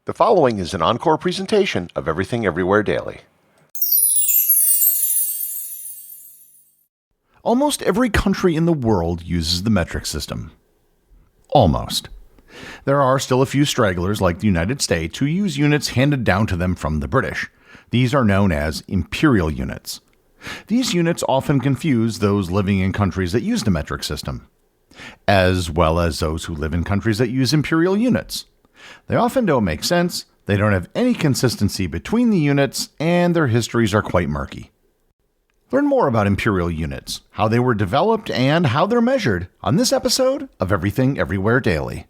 The following is an encore presentation of Everything Everywhere Daily. Almost every country in the world uses the metric system. Almost. There are still a few stragglers like the United States who use units handed down to them from the British. These are known as Imperial Units. These units often confuse those living in countries that use the metric system, as well as those who live in countries that use Imperial Units. They often don't make sense, they don't have any consistency between the units, and their histories are quite murky. Learn more about Imperial Units, how they were developed, and how they're measured on this episode of Everything Everywhere Daily.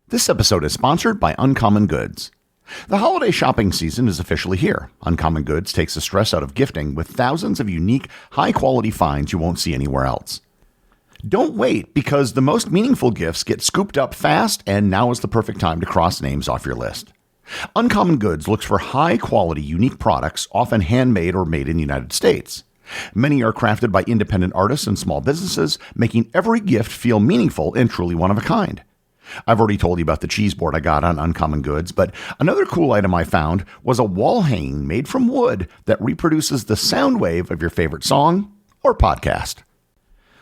This episode is sponsored by Uncommon Goods. The holiday shopping season is officially here. Uncommon Goods takes the stress out of gifting with thousands of unique, high-quality finds you won't see anywhere else. Don't wait, because the most meaningful gifts get scooped up fast, and now is the perfect time to cross names off your list. Uncommon Goods looks for high-quality, unique products, often handmade or made in the United States. Many are crafted by independent artists and small businesses, making every gift feel meaningful and truly one of a kind. I've already told you about the cheese board I got on Uncommon Goods, but another cool item I found was a wall hanging made from wood that reproduces the sound wave of your favorite song or podcast.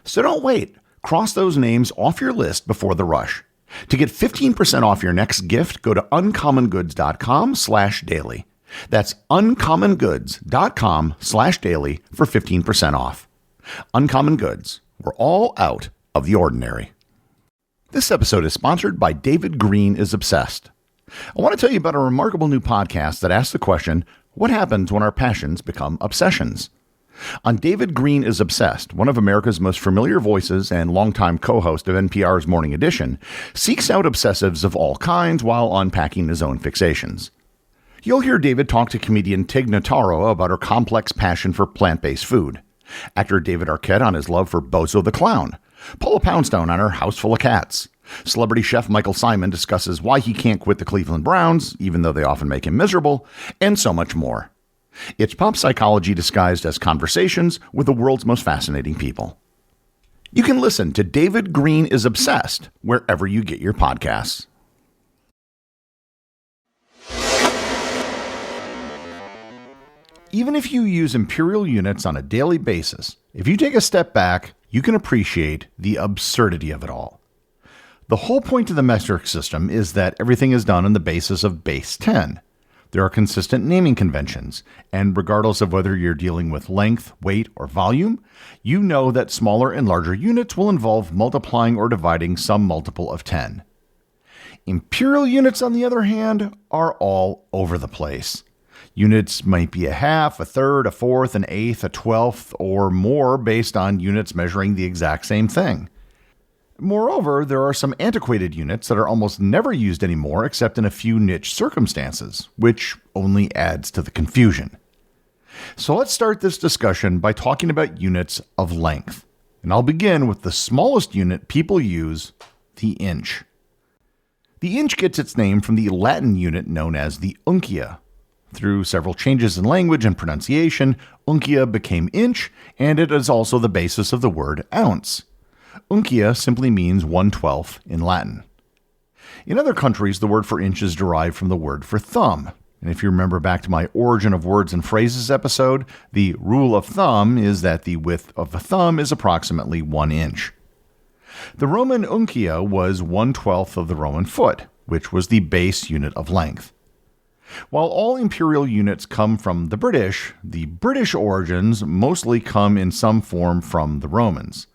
So don't wait. Cross those names off your list before the rush. To get 15% off your next gift, go to uncommongoods.com/daily. That's uncommongoods.com/daily for 15% off. Uncommon Goods. We're all out of the ordinary. This episode is sponsored by David Green is Obsessed. I want to tell you about a remarkable new podcast that asks the question, what happens when our passions become obsessions? On David Green is Obsessed, one of America's most familiar voices and longtime co-host of NPR's Morning Edition, seeks out obsessives of all kinds while unpacking his own fixations. You'll hear David talk to comedian Tig Notaro about her complex passion for plant-based food, actor David Arquette on his love for Bozo the Clown, Paula Poundstone on her house full of cats. Celebrity chef Michael Simon discusses why he can't quit the Cleveland Browns, even though they often make him miserable, and so much more. It's pop psychology disguised as conversations with the world's most fascinating people. You can listen to David Green is Obsessed wherever you get your podcasts. Even if you use Imperial Units on a daily basis, if you take a step back, you can appreciate the absurdity of it all. The whole point of the metric system is that everything is done on the basis of base 10. There are consistent naming conventions, and regardless of whether you're dealing with length, weight, or volume, you know that smaller and larger units will involve multiplying or dividing some multiple of 10. Imperial Units, on the other hand, are all over the place. Units might be a half, a third, a fourth, an eighth, a twelfth, or more based on units measuring the exact same thing. Moreover, there are some antiquated units that are almost never used anymore except in a few niche circumstances, which only adds to the confusion. So let's start this discussion by talking about units of length. And I'll begin with the smallest unit people use, the inch. The inch gets its name from the Latin unit known as the uncia. Through several changes in language and pronunciation, uncia became inch, and it is also the basis of the word ounce. Uncia simply means 1/12 in Latin. In other countries, the word for inch is derived from the word for thumb. And if you remember back to my Origin of Words and Phrases episode, the rule of thumb is that the width of a thumb is approximately 1 inch. The Roman uncia was 1/12 of the Roman foot, which was the base unit of length. While all imperial units come from the British origins mostly come in some form from the Romans.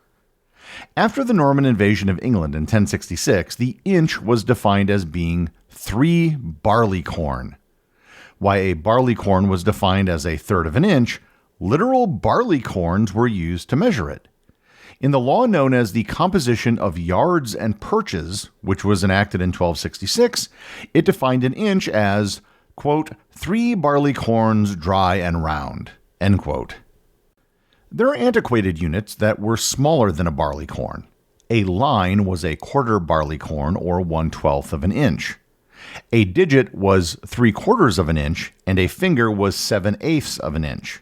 After the Norman invasion of England in 1066, the inch was defined as being 3 barley corn. Why a barley corn was defined as a third of an inch, literal barley corns were used to measure it. In the law known as the Composition of Yards and Perches, which was enacted in 1266, it defined an inch as, quote, 3 barley corns dry and round, end quote. There are antiquated units that were smaller than a barley corn. A line was a quarter barley corn or 1/12 of an inch. A digit was 3/4 of an inch, and a finger was 7/8 of an inch.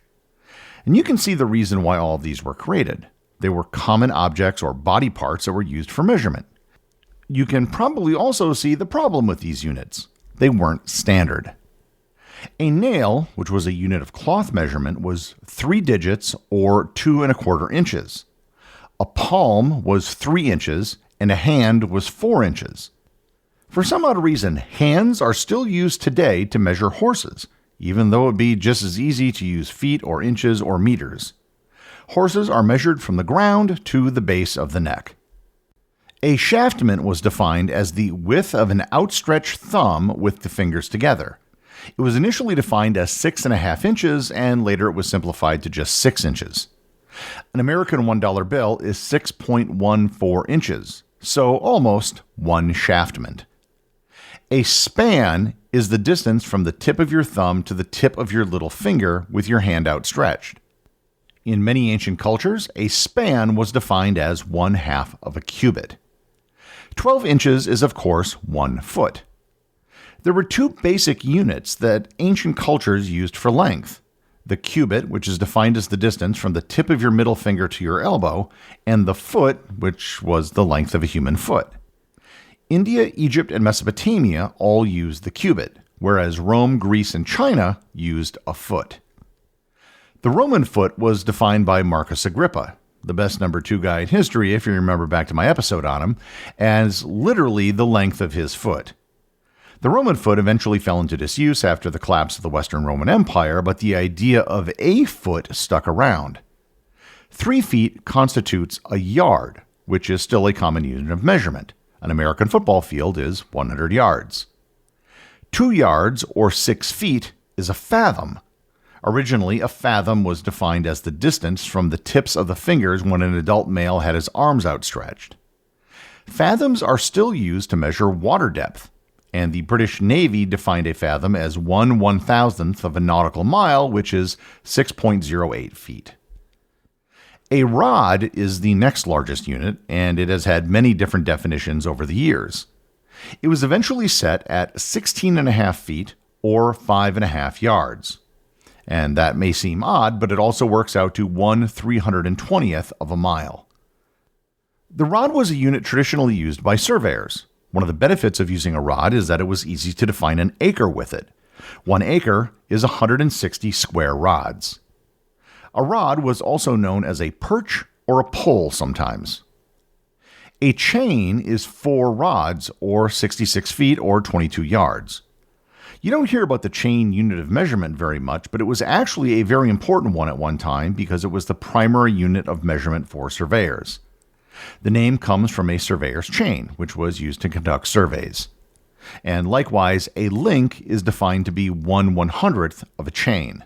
And you can see the reason why all of these were created. They were common objects or body parts that were used for measurement. You can probably also see the problem with these units. They weren't standard. A nail, which was a unit of cloth measurement, was 3 digits or 2¼ inches. A palm was 3 inches, and a hand was 4 inches. For some odd reason, hands are still used today to measure horses, even though it would be just as easy to use feet or inches or meters. Horses are measured from the ground to the base of the neck. A shaftment was defined as the width of an outstretched thumb with the fingers together. It was initially defined as 6½ inches, and later it was simplified to just 6 inches. An American $1 bill is 6.14 inches, so almost one shaftment. A span is the distance from the tip of your thumb to the tip of your little finger with your hand outstretched. In many ancient cultures, a span was defined as 1/2 of a cubit. 12 inches is, of course, 1 foot. There were 2 basic units that ancient cultures used for length: the cubit, which is defined as the distance from the tip of your middle finger to your elbow, and the foot, which was the length of a human foot. India, Egypt, and Mesopotamia all used the cubit, whereas Rome, Greece, and China used a foot. The Roman foot was defined by Marcus Agrippa, the best number 2 guy in history if you remember back to my episode on him, as literally the length of his foot. The Roman foot eventually fell into disuse after the collapse of the Western Roman Empire, but the idea of a foot stuck around. 3 feet constitutes a yard, which is still a common unit of measurement. An American football field is 100 yards. 2 yards, or 6 feet, is a fathom. Originally, a fathom was defined as the distance from the tips of the fingers when an adult male had his arms outstretched. Fathoms are still used to measure water depth, and the British Navy defined a fathom as 1/1000th of a nautical mile, which is 6.08 feet. A rod is the next largest unit, and it has had many different definitions over the years. It was eventually set at 16½ feet, or 5½ yards. And that may seem odd, but it also works out to 1/320th of a mile. The rod was a unit traditionally used by surveyors. One of the benefits of using a rod is that it was easy to define an acre with it. 1 acre is 160 square rods. A rod was also known as a perch or a pole sometimes. A chain is 4 rods, or 66 feet, or 22 yards. You don't hear about the chain unit of measurement very much, but it was actually a very important one at one time because it was the primary unit of measurement for surveyors. The name comes from a surveyor's chain, which was used to conduct surveys. And likewise, a link is defined to be 1/100th of a chain.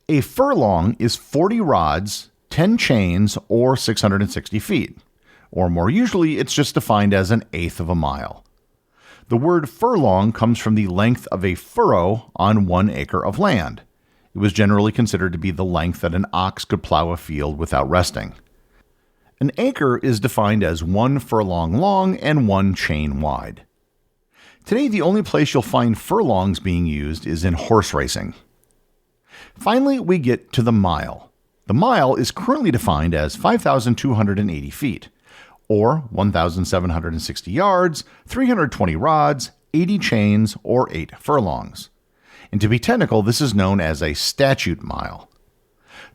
A furlong is 40 rods, 10 chains, or 660 feet. Or more usually, it's just defined as 1/8 of a mile. The word furlong comes from the length of a furrow on 1 acre of land. It was generally considered to be the length that an ox could plow a field without resting. An acre is defined as 1 furlong long and 1 chain wide. Today, the only place you'll find furlongs being used is in horse racing. Finally, we get to the mile. The mile is currently defined as 5,280 feet, or 1,760 yards, 320 rods, 80 chains, or 8 furlongs. And to be technical, this is known as a statute mile.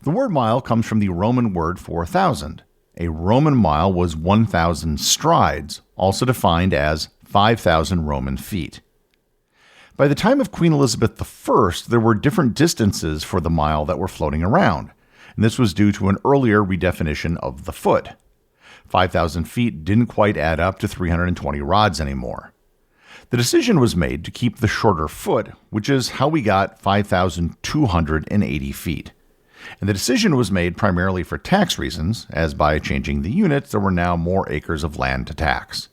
The word mile comes from the Roman word for 1,000. A Roman mile was 1,000 strides, also defined as 5,000 Roman feet. By the time of Queen Elizabeth I, there were different distances for the mile that were floating around, and this was due to an earlier redefinition of the foot. 5,000 feet didn't quite add up to 320 rods anymore. The decision was made to keep the shorter foot, which is how we got 5,280 feet. And the decision was made primarily for tax reasons, as by changing the units, there were now more acres of land to tax.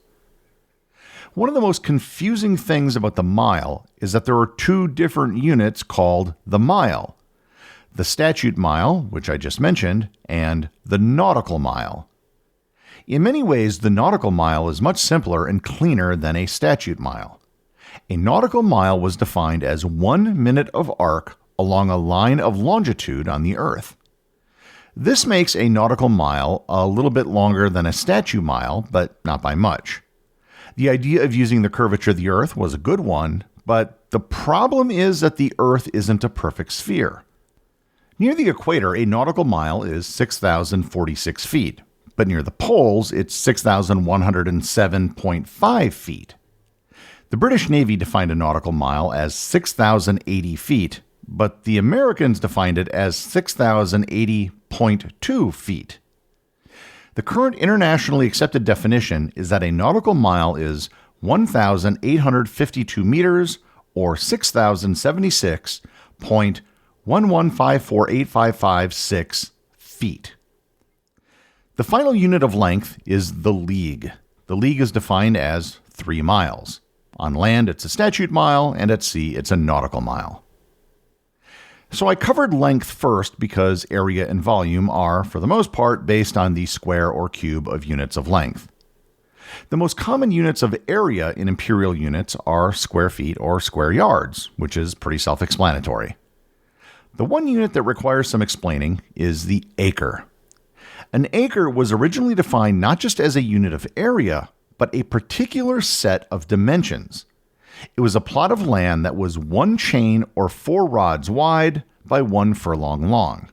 One of the most confusing things about the mile is that there are 2 different units called the mile: the statute mile, which I just mentioned, and the nautical mile. In many ways, the nautical mile is much simpler and cleaner than a statute mile. A nautical mile was defined as 1 minute of arc along a line of longitude on the Earth. This makes a nautical mile a little bit longer than a statute mile, but not by much. The idea of using the curvature of the Earth was a good one, but the problem is that the Earth isn't a perfect sphere. Near the equator, a nautical mile is 6,046 feet, but near the poles, it's 6,107.5 feet. The British Navy defined a nautical mile as 6,080 feet, but the Americans defined it as 6,080.2 feet. The current internationally accepted definition is that a nautical mile is 1,852 meters or 6,076.1154855.6 feet. The final unit of length is the league. The league is defined as 3 miles. On land, it's a statute mile, and at sea, it's a nautical mile. So I covered length first because area and volume are, for the most part, based on the square or cube of units of length. The most common units of area in imperial units are square feet or square yards, which is pretty self-explanatory. The one unit that requires some explaining is the acre. An acre was originally defined not just as a unit of area, but a particular set of dimensions. It was a plot of land that was 1 chain or 4 rods wide by 1 furlong long.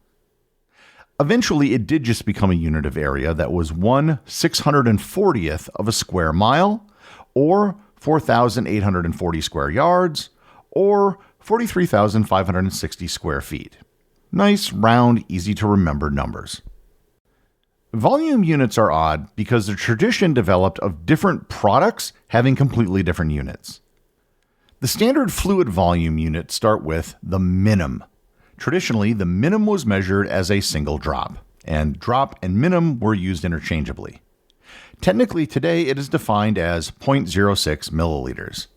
Eventually, it did just become a unit of area that was 1/640th of a square mile, or 4,840 square yards, or 43,560 square feet. Nice, round, easy-to-remember numbers. Volume units are odd because the tradition developed of different products having completely different units. The standard fluid volume units start with the minim. Traditionally, the minim was measured as a single drop, and drop and minim were used interchangeably. Technically, today it is defined as 0.06 milliliters.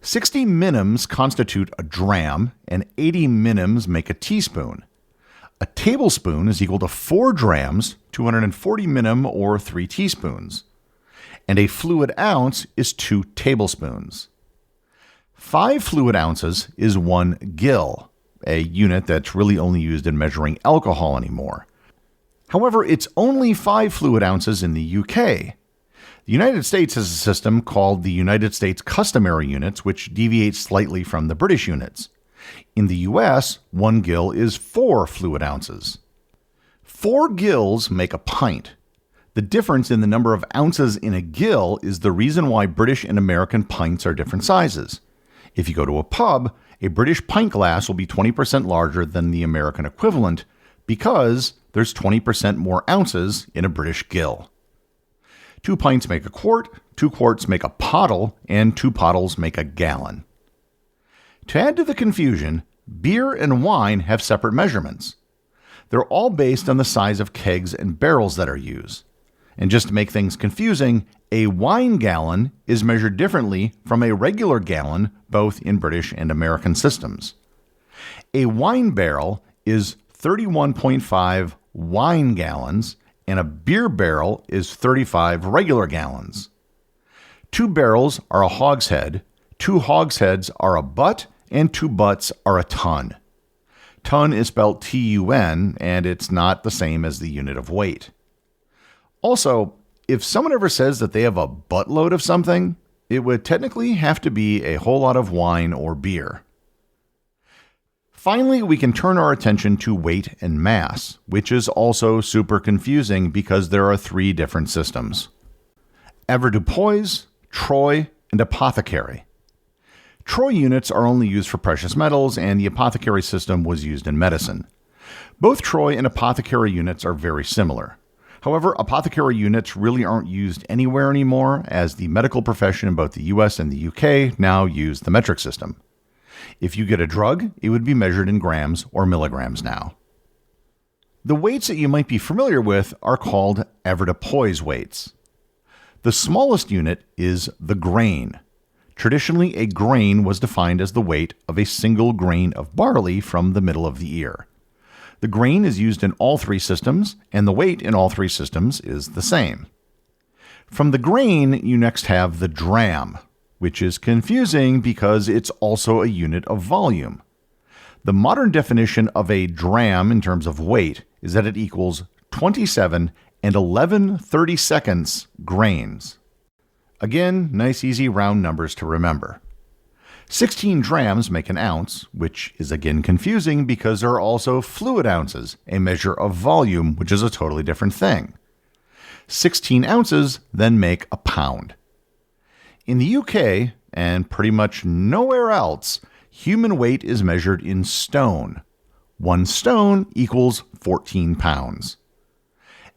60 minims constitute a dram, and 80 minims make a teaspoon. A tablespoon is equal to 4 drams, 240 minim, or 3 teaspoons. And a fluid ounce is 2 tablespoons. 5 fluid ounces is 1 gill, a unit that's really only used in measuring alcohol anymore. However, it's only 5 fluid ounces in the UK. The United States has a system called the United States Customary Units, which deviates slightly from the British units. In the US, 1 gill is 4 fluid ounces. 4 gills make a pint. The difference in the number of ounces in a gill is the reason why British and American pints are different sizes. If you go to a pub, a British pint glass will be 20% larger than the American equivalent because there's 20% more ounces in a British gill. 2 pints make a quart, 2 quarts make a pottle, and 2 pottles make a gallon. To add to the confusion, beer and wine have separate measurements. They're all based on the size of kegs and barrels that are used. And just to make things confusing, a wine gallon is measured differently from a regular gallon, both in British and American systems. A wine barrel is 31.5 wine gallons, and a beer barrel is 35 regular gallons. 2 barrels are a hogshead, 2 hogsheads are a butt, and 2 butts are a ton. Ton is spelled T-U-N, and it's not the same as the unit of weight. Also, if someone ever says that they have a buttload of something, it would technically have to be a whole lot of wine or beer. Finally, we can turn our attention to weight and mass, which is also super confusing because there are 3 different systems: avoirdupois, troy, and apothecary. Troy units are only used for precious metals, and the apothecary system was used in medicine. Both troy and apothecary units are very similar. However, apothecary units really aren't used anywhere anymore, as the medical profession in both the US and the UK now use the metric system. If you get a drug, it would be measured in grams or milligrams now. The weights that you might be familiar with are called avoirdupois weights. The smallest unit is the grain. Traditionally, a grain was defined as the weight of a single grain of barley from the middle of the ear. The grain is used in all 3 systems, and the weight in all 3 systems is the same. From the grain, you next have the dram. which is confusing because it's also a unit of volume. The modern definition of a dram in terms of weight is that it equals 27 and 11/32 grains. Again, nice easy round numbers to remember. 16 drams make an ounce, which is again confusing because there are also fluid ounces, a measure of volume, which is a totally different thing. 16 ounces then make a pound. In the UK, and pretty much nowhere else, human weight is measured in stone. 1 stone equals 14 pounds.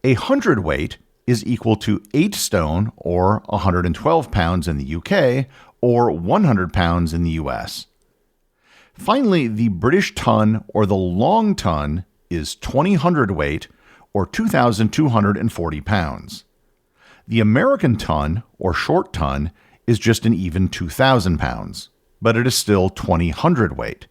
A hundredweight is equal to 8 stone, or 112 pounds in the UK, or 100 pounds in the US. Finally, the British ton, or the long ton, is 20 hundredweight, or 2,240 pounds. The American ton, or short ton, is just an even 2,000 pounds, but it is still 20 hundredweight.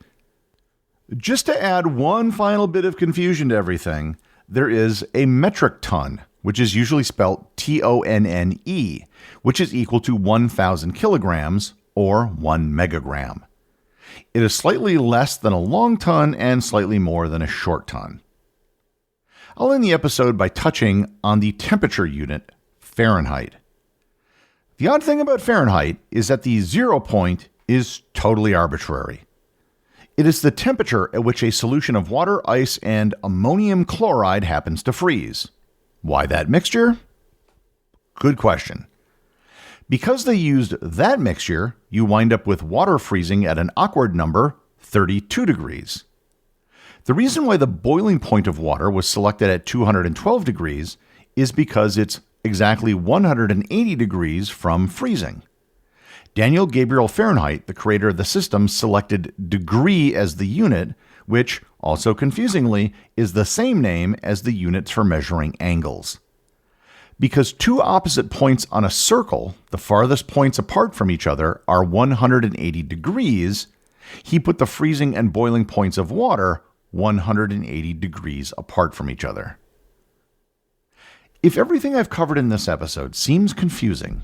Just to add one final bit of confusion to everything, there is a metric ton, which is usually spelt TONNE, which is equal to 1,000 kilograms, or 1 megagram. It is slightly less than a long ton and slightly more than a short ton. I'll end the episode by touching on the temperature unit, Fahrenheit. The odd thing about Fahrenheit is that the 0 point is totally arbitrary. It is the temperature at which a solution of water, ice, and ammonium chloride happens to freeze. Why that mixture? Good question. Because they used that mixture, you wind up with water freezing at an awkward number, 32 degrees. The reason why the boiling point of water was selected at 212 degrees is because it's exactly 180 degrees from freezing. Daniel Gabriel Fahrenheit, the creator of the system, selected degree as the unit, which, also confusingly, is the same name as the units for measuring angles. Because two opposite points on a circle, the farthest points apart from each other, are 180 degrees, he put the freezing and boiling points of water 180 degrees apart from each other. If everything I've covered in this episode seems confusing,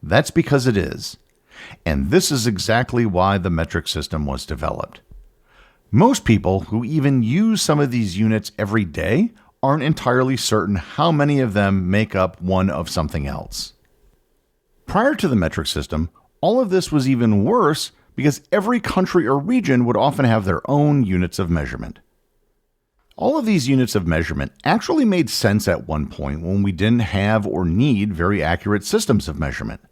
that's because it is. And this is exactly why the metric system was developed. Most people who even use some of these units every day aren't entirely certain how many of them make up one of something else. Prior to the metric system, all of this was even worse because every country or region would often have their own units of measurement. All of these units of measurement actually made sense at one point when we didn't have or need very accurate systems of measurement.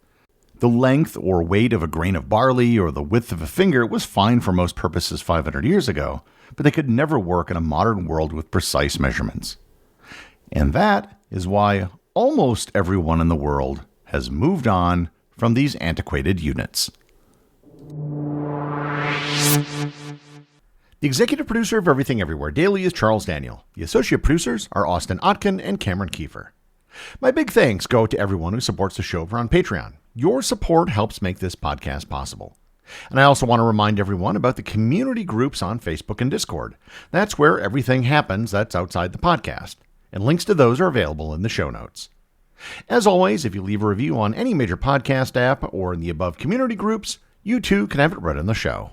The length or weight of a grain of barley or the width of a finger was fine for most purposes 500 years ago, but they could never work in a modern world with precise measurements. And that is why almost everyone in the world has moved on from these antiquated units. The executive producer of Everything Everywhere Daily is Charles Daniel. The associate producers are Austin Oetken and Cameron Kieffer. My big thanks go to everyone who supports the show over on Patreon. Your support helps make this podcast possible. And I also want to remind everyone about the community groups on Facebook and Discord. That's where everything happens that's outside the podcast, and links to those are available in the show notes. As always, if you leave a review on any major podcast app or in the above community groups, you too can have it read on the show.